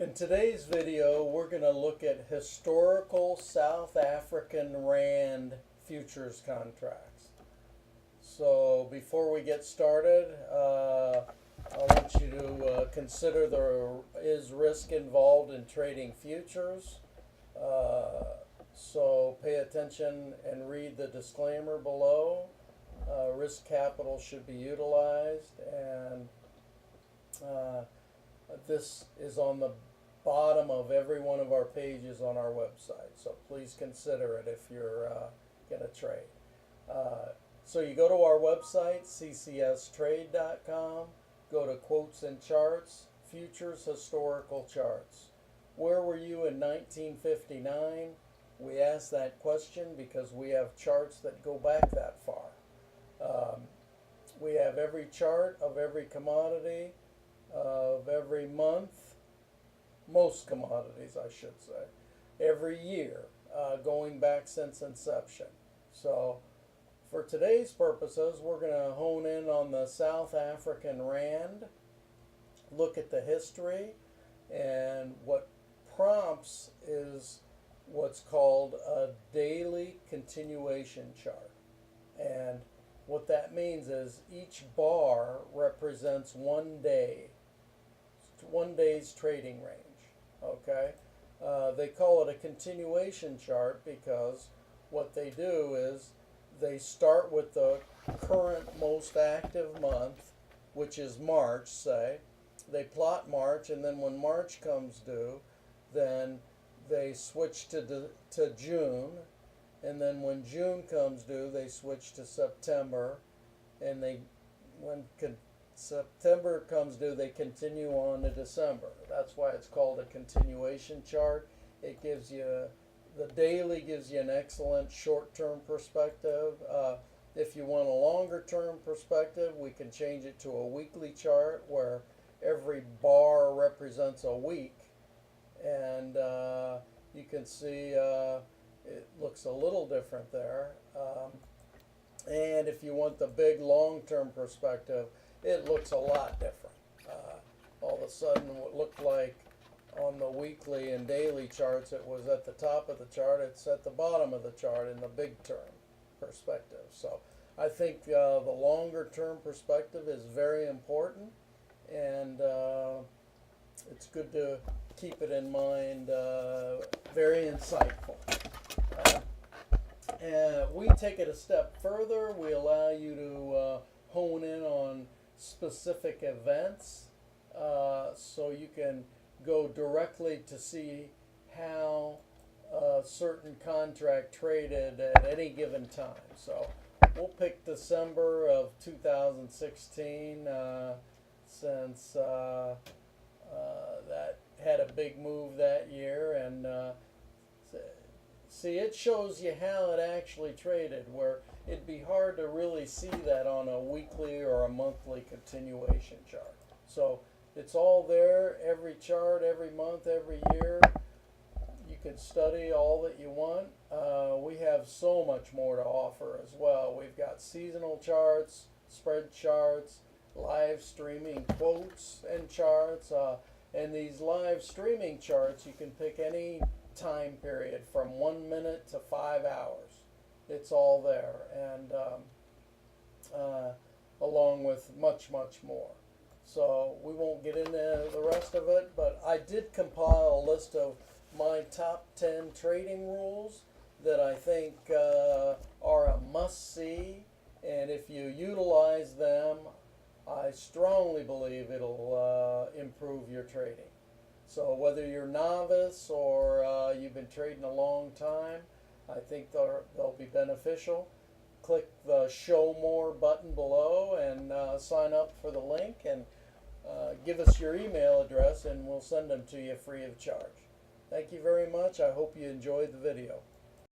In today's video, we're going to look at historical South African Rand futures contracts. So before we get started, I want you to consider there is risk involved in trading futures. So pay attention and read the disclaimer below. Risk capital should be utilized, and this is on the bottom of every one of our pages on our website, so please consider it if you're going to trade. So you go to our website, ccstrade.com, go to quotes and charts, futures historical charts. Where were you in 1959? We ask that question because we have charts that go back that far. We have every chart of every commodity of every month, most commodities I should say, every year, going back since inception. So for today's purposes, we're going to hone in on the South African Rand, look at the history, and what prompts is what's called a daily continuation chart. And what that means is each bar represents one day's trading range. Okay, they call it a continuation chart because what they do is they start with the current most active month, which is March, say. They plot March, and then when March comes due, then they switch to June, and then when June comes due, they switch to September, and when September comes due, they continue on to December. That's why it's called a continuation chart. It gives you, the daily gives you an excellent short-term perspective. If you want a longer-term perspective, we can change it to a weekly chart where every bar represents a week, and you can see it looks a little different there. And if you want the big long-term perspective, it looks a lot different. All of a sudden, what looked like on the weekly and daily charts, it was at the top of the chart, it's at the bottom of the chart in the big term perspective. So I think the longer-term perspective is very important, and it's good to keep it in mind. Very insightful. And we take it a step further. We allow you to hone in on specific events, so you can go directly to see how a certain contract traded at any given time. So we'll pick December of 2016 since that had a big move that year, and see, it shows you how it actually traded, where it'd be hard to really see that on a weekly or a monthly continuation chart. So it's all there, every chart, every month, every year. You can study all that you want. We have so much more to offer as well. We've got seasonal charts, spread charts, live streaming quotes and charts. And these live streaming charts, you can pick any time period from 1 minute to 5 hours. It's all there, and along with much more. So we won't get into the rest of it, but I did compile a list of my top 10 trading rules that I think are a must-see, and if you utilize them, I strongly believe it'll improve your trading. So whether you're novice or you've been trading a long time, I think they'll be beneficial. Click the Show More button below and sign up for the link, and give us your email address and we'll send them to you free of charge. Thank you very much. I hope you enjoyed the video.